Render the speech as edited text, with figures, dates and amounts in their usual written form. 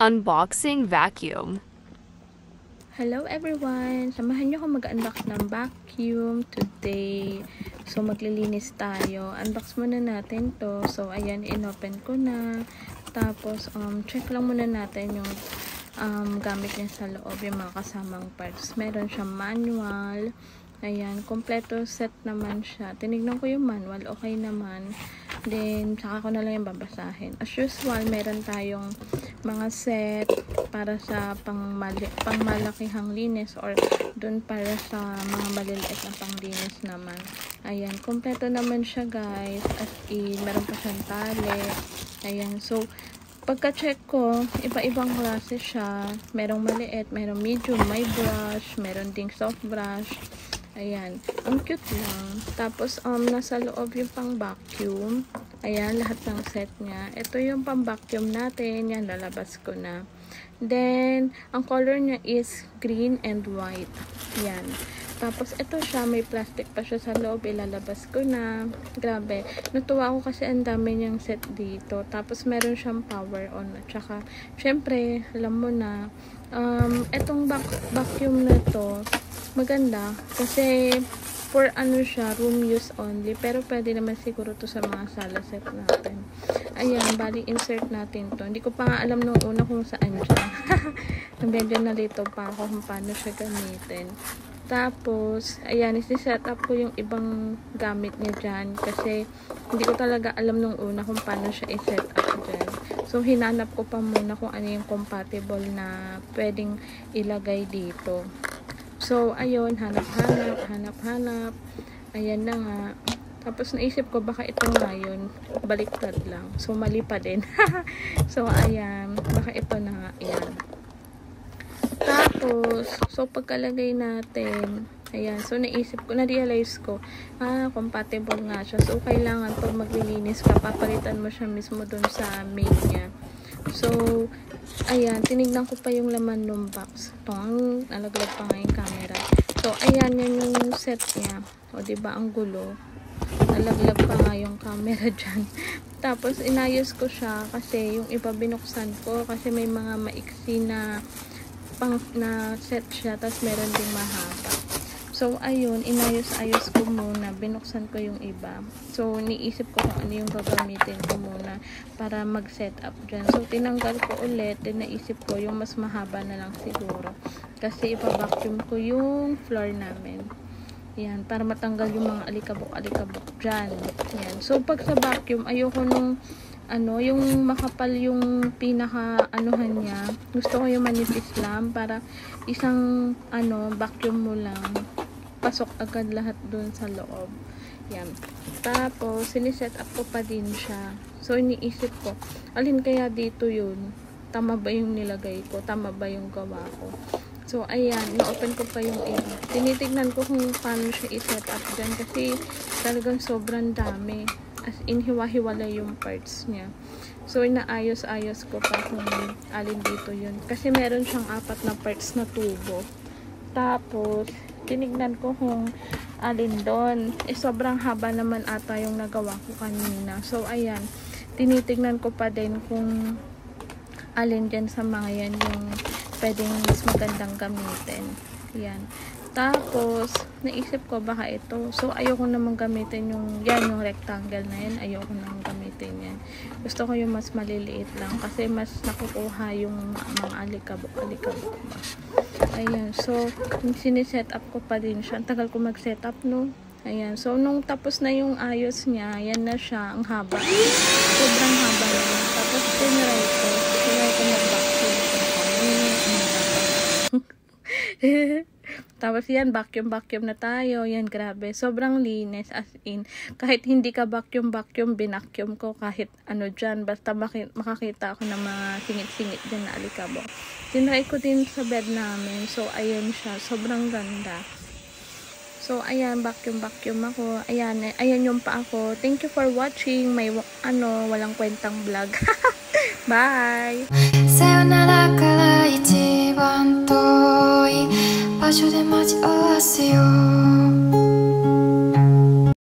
Unboxing vacuum. Hello everyone! Samahan niyo ako mag-unbox ng vacuum today. So maglilinis tayo. Unbox muna natin to. So ayan, inopen ko na. Tapos check lang muna natin yung gamit niya sa loob, yung mga kasamang parts. Meron siyang manual. Ayan, kompleto set naman siya. Tinignan ko yung manual, okay naman. Then, saka ko na lang yung babasahin. As usual, meron tayong mga set para sa pangmalakihang linis or dun para sa mga maliliit na panglinis naman. Ayan, kompleto naman siya guys. As in, meron pa siyang tali. Ayan, so, pagka-check ko, iba-ibang klase siya. Merong maliit, merong medium, may brush, meron ding soft brush. Ayan, ang cute lang. Tapos, nasa loob yung pang vacuum. Ayan, lahat ng set niya. Ito yung pang vacuum natin. Yan, lalabas ko na. Then, ang color niya is green and white. Yan. Tapos, ito siya, may plastic pa siya sa loob. Ilalabas ko na. Grabe. Natuwa ako kasi ang dami niyang set dito. Tapos, meron siyang power on. At saka, syempre, alam mo na, itong vacuum na to, maganda. Kasi, for ano siya, room use only. Pero, pwede naman siguro to sa mga sala set natin. Ayan, bali, insert natin to. Hindi ko pa nga alam nung una kung saan siya. Medyo nalito pa ako kung paano siya gamitin. Tapos, ayan, isi-set up ko yung ibang gamit niya dyan. Kasi, hindi ko talaga alam nung una kung paano siya i-set up dyan. So, hinanap ko pa muna kung ano yung compatible na pwedeng ilagay dito. So, ayun, hanap-hanap. Ayan na nga. Tapos, naisip ko, baka ito nga yun. Baliktad lang. So, mali pa din. So, ayan. Baka ito na nga. Ayan. Tapos, so pagkalagay natin, ayan, so naisip ko, na-realize ko, compatible nga siya. So, kailangan pag maglilinis ka, papalitan mo siya mismo dun sa main niya. So, ayan, tinignan ko pa yung laman ng box. Ito, nalaglag pa nga yung camera. So, ayan, yan yung set niya. O, diba, ang gulo. Nalaglag pa nga yung camera dyan. Tapos, inayos ko siya kasi yung iba binuksan ko kasi may mga maiksi na set siya, tapos meron ding mahaba. So, ayun, inayos-ayos ko muna, binuksan ko yung iba. So, niisip ko kung ano yung gagamitin ko muna para mag-set up dyan. So, tinanggal ko ulit, din naisip ko yung mas mahaba na lang siguro. Kasi ipa-vacuum ko yung floor namin. Yan, para matanggal yung mga alikabok-alikabok dyan. Yan. So, pag sa vacuum, ayoko nung yung makapal yung pinaka-anuhan niya. Gusto ko yung manipis lang para isang, vacuum mo lang. Pasok agad lahat dun sa loob. Yan. Tapos, siniset up ko pa din siya. So, iniisip ko, alin kaya dito yun? Tama ba yung nilagay ko? Tama ba yung gawa ko? So, ayan, na-open ko pa yung iba. Tinitignan ko kung paano siya i-set up dyan kasi talagang sobrang dami. As in, hiwa-hiwala yung parts niya. So, inaayos-ayos ko pa kung alin dito yun. Kasi meron siyang 4 na parts na tubo. Tapos, tinignan ko kung alin doon. Sobrang haba naman ata yung nagawa ko kanina. So, ayan, tinitignan ko pa din kung alin dyan sa mga yan yung pwedeng mas magandang gamitin. Yan. Tapos, naisip ko baka ito. So, ayoko naman gamitin yung rectangle na yan. Ayoko naman gamitin yan. Gusto ko yung mas maliliit lang kasi mas nakukuha yung mga alikabok-alikabok ba. Ayan. So, siniset up ko pa din siya. Ang tagal ko mag-set up, no? Ayan. So, nung tapos na yung ayos niya, yan na siya. Ang haba. Sobrang haba na yun. Tapos, tinry ko mag-vacuum. Tapos yan, vacuum na tayo. Yan, grabe. Sobrang linis, as in. Kahit hindi ka vacuum, binacuum ko kahit ano dyan. Basta makakita ako ng mga singit-singit dyan na alikabok. Tinry ko din sa bed namin. So, ayan siya. Sobrang ganda. So, ayan, vacuum ako. Ayan yung pa ako. Thank you for watching. May, walang kwentang vlog. Bye! さよならから一番遠い場所で待ち合わせよう